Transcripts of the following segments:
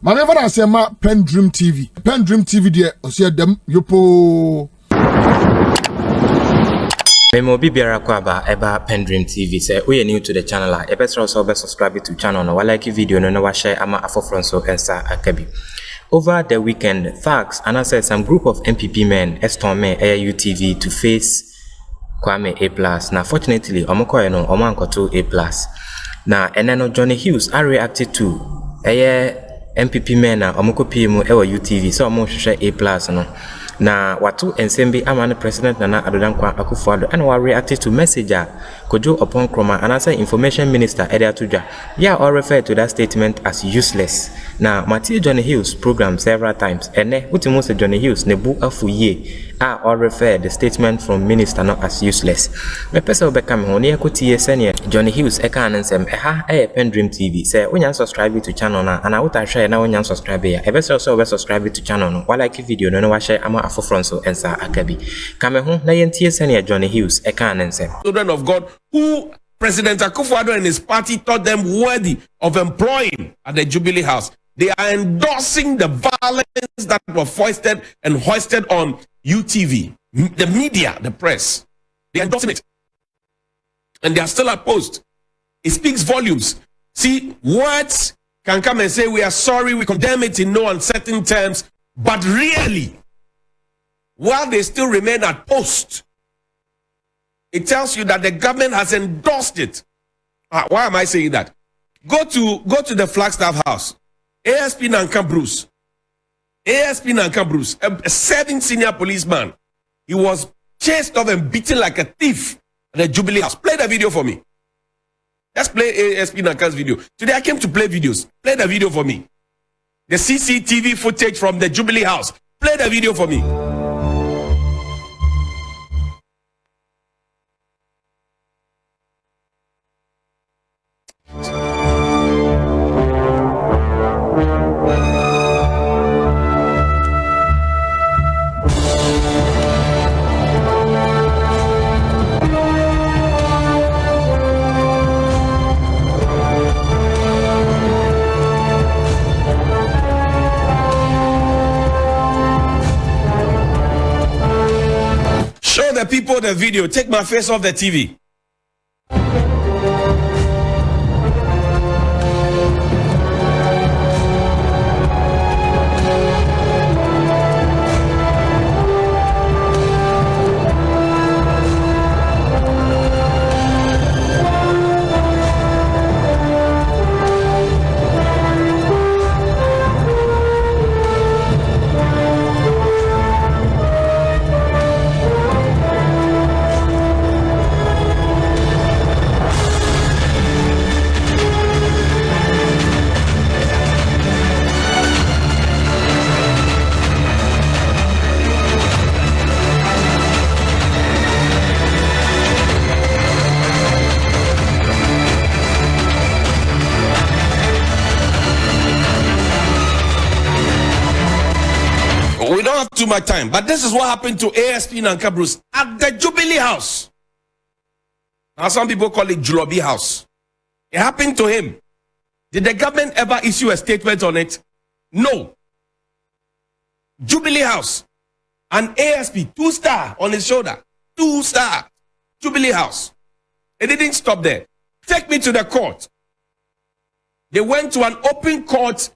Mane fa say ma PENDREAM TV. PENDREAM TV de osia dem yopo. Memo bibiara kwa ba eba PENDREAM TV say we are new to the channel e better also be subscribe to channel no like video no wa share ama afofron so ensa akabi. Over the weekend, Thụgs and I said some group of NPP men stormed UTV to face Kwame A+. Now, fortunately, Omoko no Omankoto A+. Now, and then Johnnie Hughes I reacted to NPP men na Omoko PMO UTV so Omo share A+ no. Na watu ensembe amane president NanaAddo Akufo-Addo and we reacted to messenger Kojo Oppong Kroma and answer information minister Edia Tuja. Yeah, all refer to that statement as useless. Now, Matthew Johnnie Hughes program several times and Utimu say Johnnie Hughes nebu afuye all refer the statement from minister not as useless. Me pesa obekam ho ne ekotie senior Johnnie Hughes eka ansem PENDREAM TV say when subscribe to channel na and I would share na when subscribe ya e best also subscribe to channel no like video no share ama afofron so ensa akabi kame ho na yentie senior Johnnie Hughes eka ansem children of God who President Akufo-Addo and his party thought them worthy of employing at the Jubilee House. They are endorsing the violence that were foisted and hoisted on UTV, the media, the press. They are endorsing it. And they are still at post. It speaks volumes. See, words can come and say, we are sorry, we condemn it in no uncertain terms, but really, while they still remain at post, it tells you that the government has endorsed it. Why am I saying that? Go to the Flagstaff House. ASP Nanka Bruce, a serving senior policeman, he was chased off and beaten like a thief at the Jubilee House. Play the video for me. Let's play ASP Nanka's video. Today I came to play videos. Play the video for me. The CCTV footage from the Jubilee House. Play the video for me. Show the people the video. Take my face off the TV. We don't have too much time, but this is what happened to ASP Nanka Bruce at the Jubilee House. Now, some people call it Julobi House. It happened to him. Did the government ever issue a statement on it? No. Jubilee House. An ASP, 2-star on his shoulder. 2-star. Jubilee House. It didn't stop there. Take me to the court. They went to an open court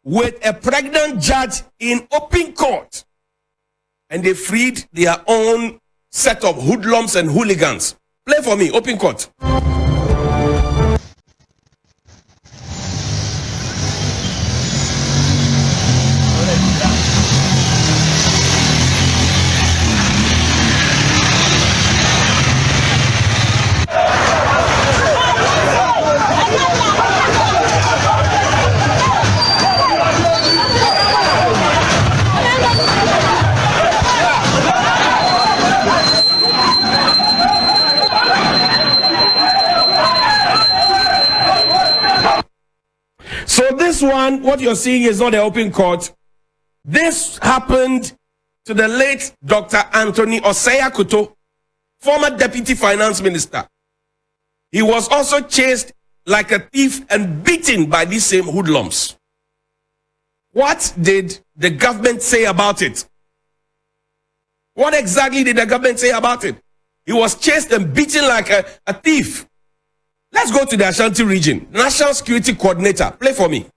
with a pregnant judge in open court. And they freed their own set of hoodlums and hooligans. Play for me, open court. So this one, what you're seeing is not the open court. This happened to the late Dr. Anthony Osei Akoto, former deputy finance minister. He was also chased like a thief and beaten by these same hoodlums. What did the government say about it? What exactly did the government say about it? He was chased and beaten like a thief. Let's go to the Ashanti region. National Security Coordinator, play for me.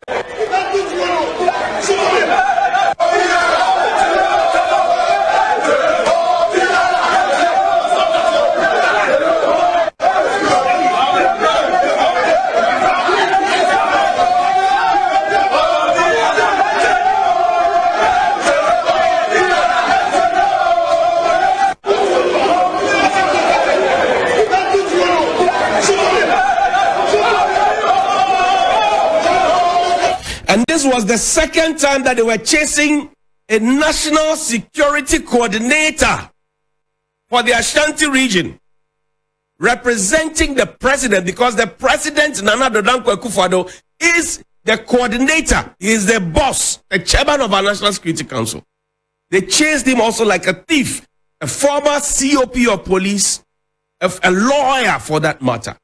And this was the second time that they were chasing a national security coordinator for the Ashanti region, representing the president, because the president, NanaAddo, is the coordinator. He is the boss, the chairman of our National Security Council. They chased him also like a thief, a former COP of police, a lawyer for that matter.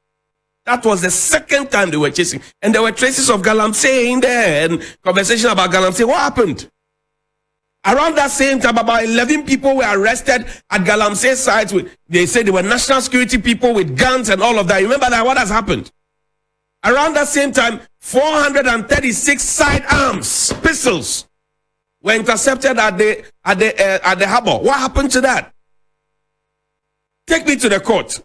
That was the second time they were chasing. And there were traces of Galamsey in there and conversation about Galamsey. What happened? Around that same time, about 11 people were arrested at Galamsey sites. They said they were national security people with guns and all of that. You remember that? What has happened? Around that same time, 436 sidearms, pistols, were intercepted at the harbor. What happened to that? Take me to the court.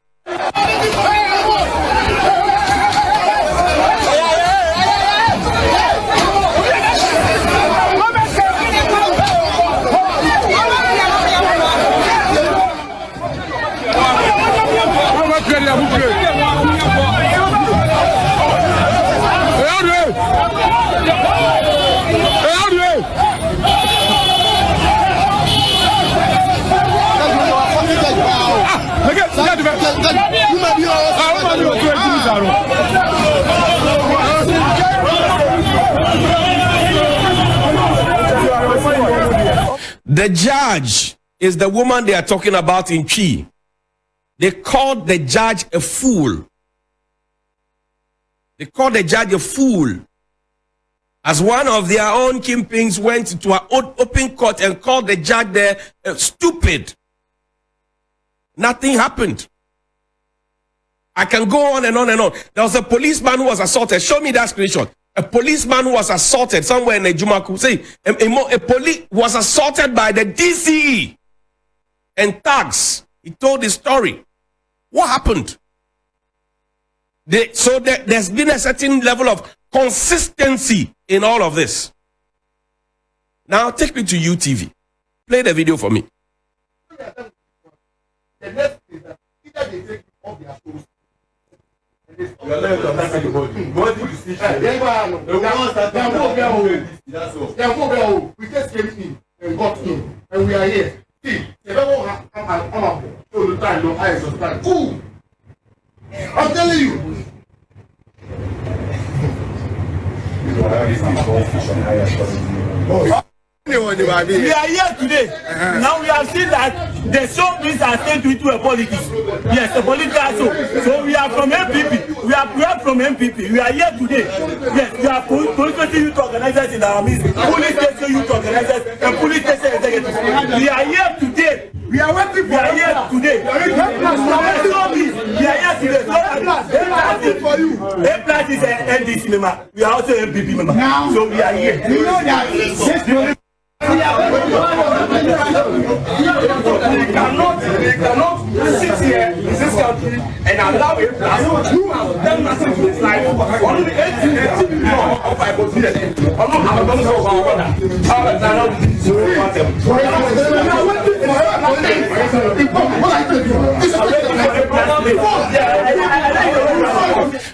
The judge is the woman they are talking about in Chi. They called the judge a fool. They called the judge a fool. As one of their own kingpins went to an open court and called the judge there stupid. Nothing happened. I can go on and on and on. There was a policeman who was assaulted. Show me that screenshot. A policeman who was assaulted somewhere in Ejumaku. Say, a police was assaulted by the DCE and Thụgs. He told his story. What happened? There's been a certain level of consistency in all of this. Now take me to UTV. Play the video for me. The next is that either they take off their shoes. You are not to anybody. What did you see? We just came in and got in, and we are here. See, they don't have all the time, no eyes of time. Ooh! I'm telling you. We are here today. Now we have seen that the showbiz has turned into a politics. Yes, a political show. So we are from NPP. We are from NPP. We are here today. Yes, we are police station youth organizers in our midst, police station youth organizers, and police station executives. We are here today. We are waiting for here today. We are here today. For you. A+ is an NDC member. We are also an NPP member. So we are here. You know that. We cannot sit here in this country and allow a plus who has done nothing to his life. Only 18 million of I was here.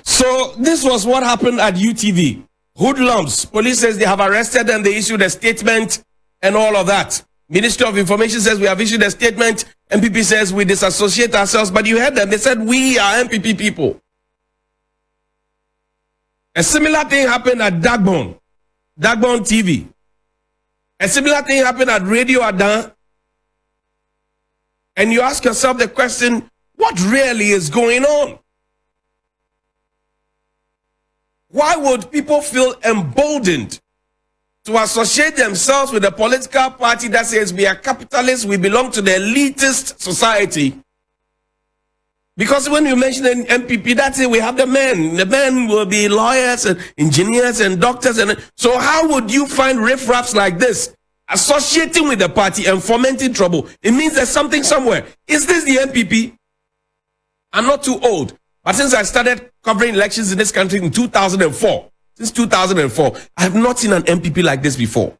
So this was what happened at UTV. Hoodlums. Police says they have arrested them. They issued a statement and all of that. Ministry of Information says we have issued a statement. NPP says we disassociate ourselves. But you heard them. They said we are NPP people. A similar thing happened at Dagbon TV. A similar thing happened at Radio Adan. And you ask yourself the question, what really is going on? Why would people feel emboldened to associate themselves with a political party that says we are capitalists, we belong to the elitist society. Because when you mention an NPP, that's it, we have the men. The men will be lawyers and engineers and doctors. And so how would you find riffraffs like this associating with the party and fomenting trouble? It means there's something somewhere. Is this the NPP? I'm not too old, but since I started covering elections in this country in 2004, since 2004, I have not seen an NPP like this before.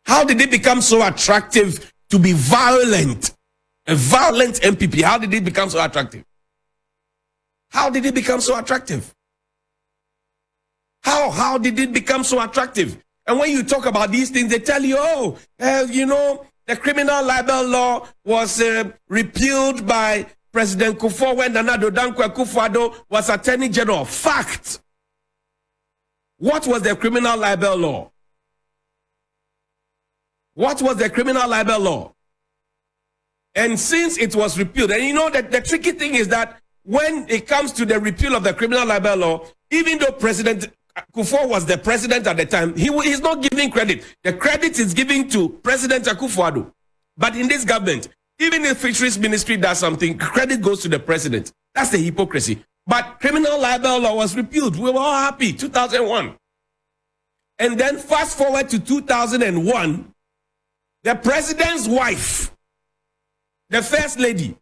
How did it become so attractive to be violent? A violent NPP. How did it become so attractive? How did it become so attractive? How did it become so attractive? And when you talk about these things, they tell you, oh, you know, the criminal libel law was repealed by President Kufuor when NanaAddo Kufuor was Attorney General. Fact. What was the criminal libel law? What was the criminal libel law? And since it was repealed, and you know that the tricky thing is that when it comes to the repeal of the criminal libel law, even though President Kufuor was the president at the time, he's not giving credit. The credit is given to President Kufuor. But in this government, even if Fisheries Ministry does something, credit goes to the president. That's the hypocrisy. But criminal libel law was repealed. We were all happy, 2001. And then fast forward to 2001, the president's wife, the first lady,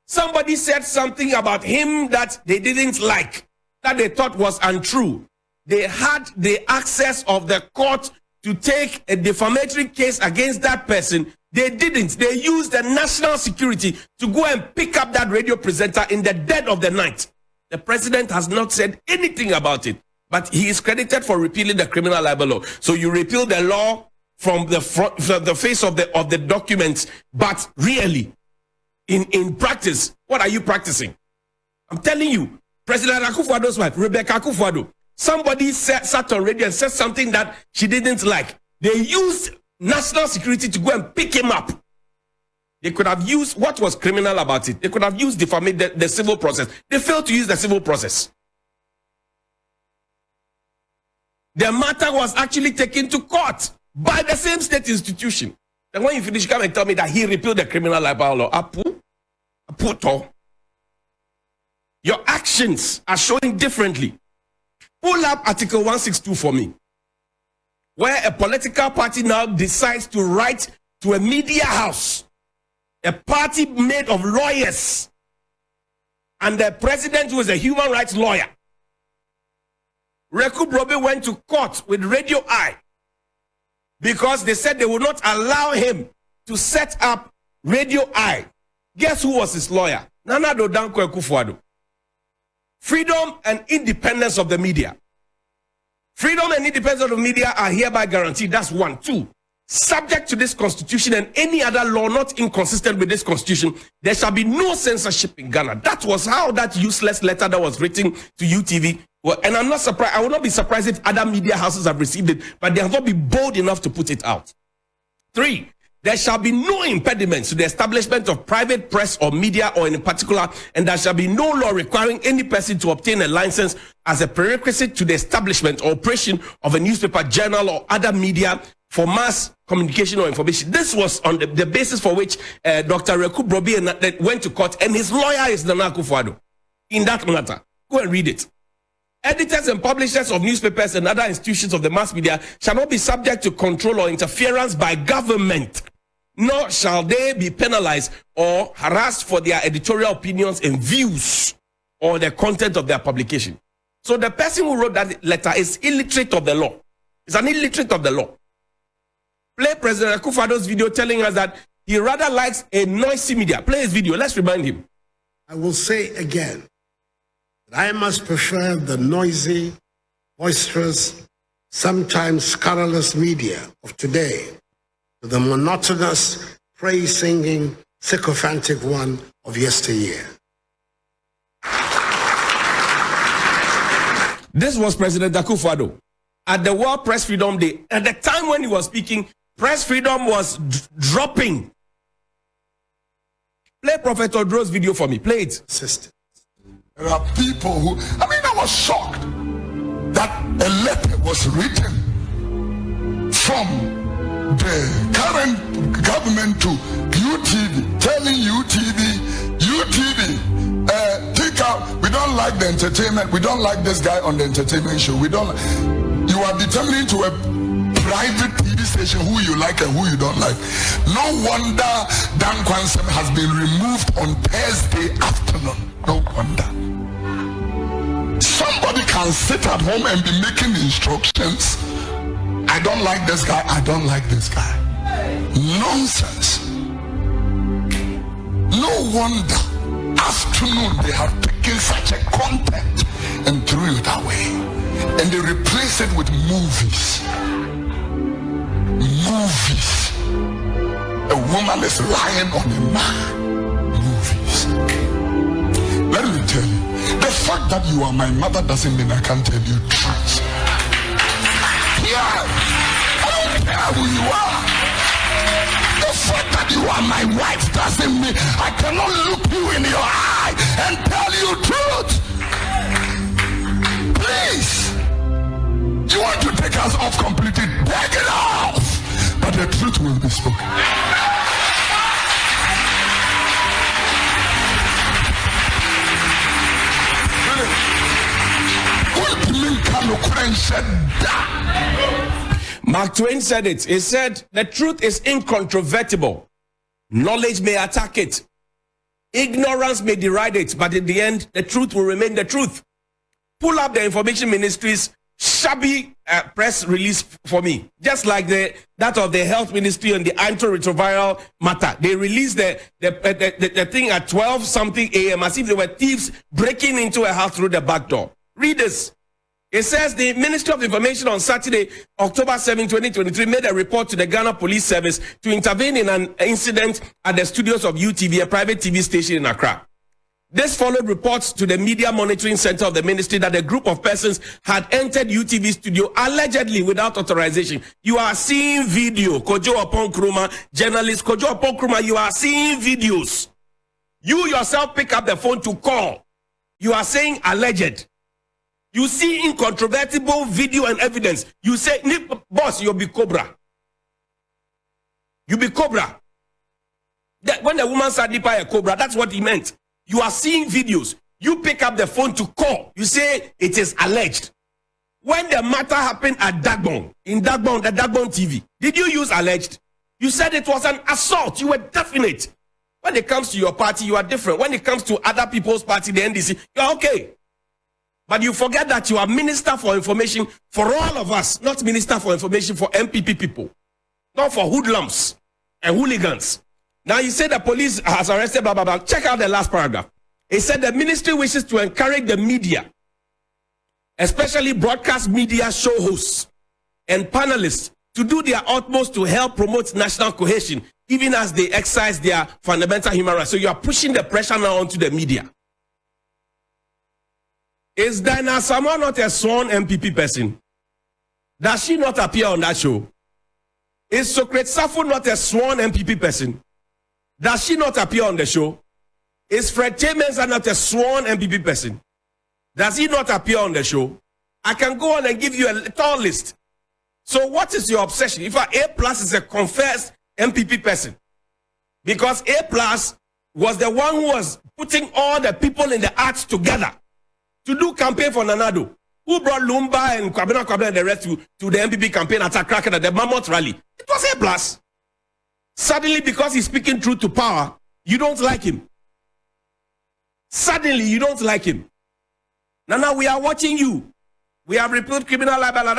somebody said something about him that they didn't like, that they thought was untrue. They had the access of the court to take a defamatory case against that person. They didn't. They used the national security to go and pick up that radio presenter in the dead of the night. The president has not said anything about it, but he is credited for repealing the criminal libel law. So you repeal the law from the front, the face of the documents, but really, in practice, what are you practicing? I'm telling you, President Akufo-Addo's wife, Rebecca Akufo-Addo, somebody sat on radio and said something that she didn't like. They used national security to go and pick him up. They could have used what was criminal about it. They could have used the civil process. They failed to use the civil process. The matter was actually taken to court by the same state institution. And when you finish, come and tell me that he repealed the criminal libel law. Your actions are showing differently. Pull up Article 162 for me, where a political party now decides to write to a media house, a party made of lawyers, and the president, who is a human rights lawyer. Reku Brobe went to court with Radio Eye because they said they would not allow him to set up Radio Eye. Guess who was his lawyer? NanaAddo Kufuor. Freedom and independence of the media. Freedom and independence of the media are hereby guaranteed. That's 1. 2. Subject to this constitution and any other law not inconsistent with this constitution, there shall be no censorship in Ghana. That was how that useless letter that was written to UTV. Well, and I'm not surprised. I will not be surprised if other media houses have received it, but they have not been bold enough to put it out. 3. There shall be no impediment to the establishment of private press or media or in particular, and there shall be no law requiring any person to obtain a license as a prerequisite to the establishment or operation of a newspaper, journal, or other media for mass communication or information. This was on the basis for which Dr. Reku Brobe went to court, and his lawyer is NanaAddo Kufuor in that matter. Go and read it. Editors and publishers of newspapers and other institutions of the mass media shall not be subject to control or interference by government, nor shall they be penalized or harassed for their editorial opinions and views or the content of their publication. So the person who wrote that letter is illiterate of the law. It's an illiterate of the law. Play President Akufo-Addo's video telling us that he rather likes a noisy media. Play his video. Let's remind him. I will say again that I must prefer the noisy, boisterous, sometimes scurrilous media of today to the monotonous, praise-singing, sycophantic one of yesteryear. This was President Akufo-Addo at the World Press Freedom Day. At the time when he was speaking, press freedom was dropping. Play Prophet Odro's video for me. Play it. There are people who, I was shocked that a letter was written from the current government to UTV, telling UTV, take out, we don't like the entertainment, we don't like this guy on the entertainment show, we don't. You are determining to a private TV station who you like and who you don't like. No wonder Dan Kwansem has been removed on Thursday afternoon. No wonder. Somebody can sit at home and be making instructions. I don't like this guy, I don't like this guy. Nonsense. No wonder afternoon they have taken such a content and threw it away. And they replace it with movies. Movies. A woman is lying on a man. Movies. Let me tell you, the fact that you are my mother doesn't mean I can't tell you truth. Yeah, I don't care who you are. The fact that you are my wife doesn't mean I cannot look you in your eye and tell you truth. Please, you want to take us off completely? Take it off, but the truth will be spoken. Mark Twain said it. He said, the truth is incontrovertible. Knowledge may attack it. Ignorance may deride it, but in the end, the truth will remain the truth. Pull up the Information Ministry's shabby press release for me. Just like that of the Health Ministry on the antiretroviral matter. They released the thing at 12-something a.m. as if they were thieves breaking into a house through the back door. Read this. It says the Ministry of Information on Saturday, October 7, 2023, made a report to the Ghana Police Service to intervene in an incident at the studios of UTV, a private TV station in Accra. This followed reports to the Media Monitoring Center of the ministry that a group of persons had entered UTV studio allegedly without authorization. You are seeing video. Kojo Oppong Kruma, journalist Kojo Oppong Kruma, you are seeing videos. You yourself pick up the phone to call. You are saying alleged. You see incontrovertible video and evidence. You say, boss, you'll be Cobra. You be Cobra. When the woman said Nipa a Cobra, that's what he meant. You are seeing videos. You pick up the phone to call. You say it is alleged. When the matter happened at Dagbon, the Dagbon TV, did you use alleged? You said it was an assault. You were definite. When it comes to your party, you are different. When it comes to other people's party, the NDC, you are okay. But you forget that you are Minister for Information for all of us, not Minister for Information for NPP people, not for hoodlums and hooligans. Now you say the police has arrested blah, blah, blah. Check out the last paragraph. It said the ministry wishes to encourage the media, especially broadcast media show hosts and panelists, to do their utmost to help promote national cohesion, even as they exercise their fundamental human rights. So you are pushing the pressure now onto the media. Is Dana Samoa not a sworn MPP person? Does she not appear on that show? Is Socrates Safo not a sworn MPP person? Does she not appear on the show? Is Fred Chambers not a sworn MPP person? Does he not appear on the show? I can go on and give you a tall list. So what is your obsession? If A+ is a confessed MPP person, because A+ was the one who was putting all the people in the arts together to do campaign for NanaAddo, who brought Lumba and Kwabena and the rest to the MPP campaign at Accra at the Mammoth rally. It was A+. Suddenly, because he's speaking truth to power, you don't like him. Suddenly, you don't like him. Now we are watching you. We have repealed criminal libel.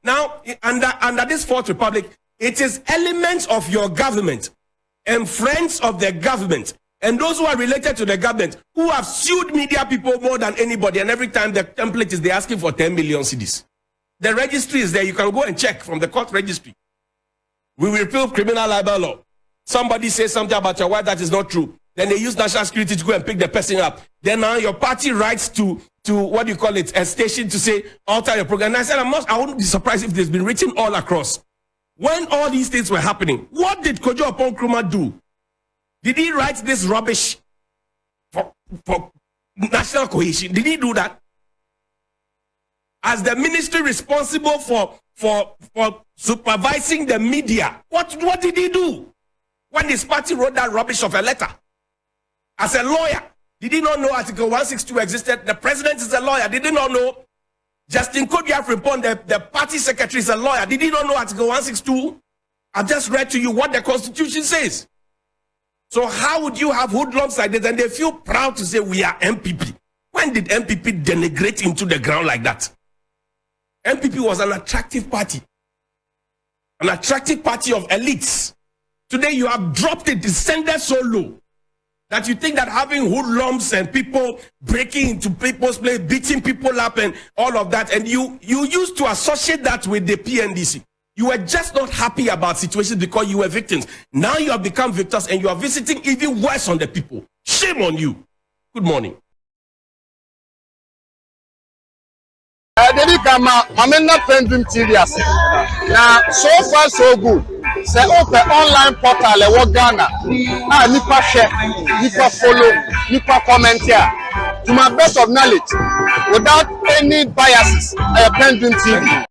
Now, under this Fourth Republic, it is elements of your government and friends of the government and those who are related to the government who have sued media people more than anybody. And every time the template is, they're asking for 10 million cedis. The registry is there. You can go and check from the court registry. We will repeal criminal libel law. Somebody says something about your wife that is not true. Then they use national security to go and pick the person up. Then now your party writes to what do you call it, a station to say, alter your program. And I said, I wouldn't be surprised if there's been written all across. When all these things were happening, what did Kojo Oppong Kruma do? Did he write this rubbish for national cohesion? Did he do that? As the ministry responsible for supervising the media. What did he do when his party wrote that rubbish of a letter? As a lawyer, did he not know Article 162 existed? The president is a lawyer. Did he not know? Justin Kojo Frimpong, the party secretary, is a lawyer. Did he not know Article 162? I just read to you what the Constitution says. So how would you have hoodlums like this and they feel proud to say we are NPP? When did NPP denigrate into the ground like that? NPP was an attractive party. An attractive party of elites. Today you have dropped it, descended so low that you think that having hoodlums and people breaking into people's place, beating people up and all of that, and you used to associate that with the PNDC. You were just not happy about situations because you were victims. Now you have become victors and you are visiting even worse on the people. Shame on you. Good morning. PENDREAM TV. Now, so far so good. Say open online portal e Ghana. Nipa share, nipa follow, nipa comment here. To my best of knowledge, without any biases, PENDREAM TV.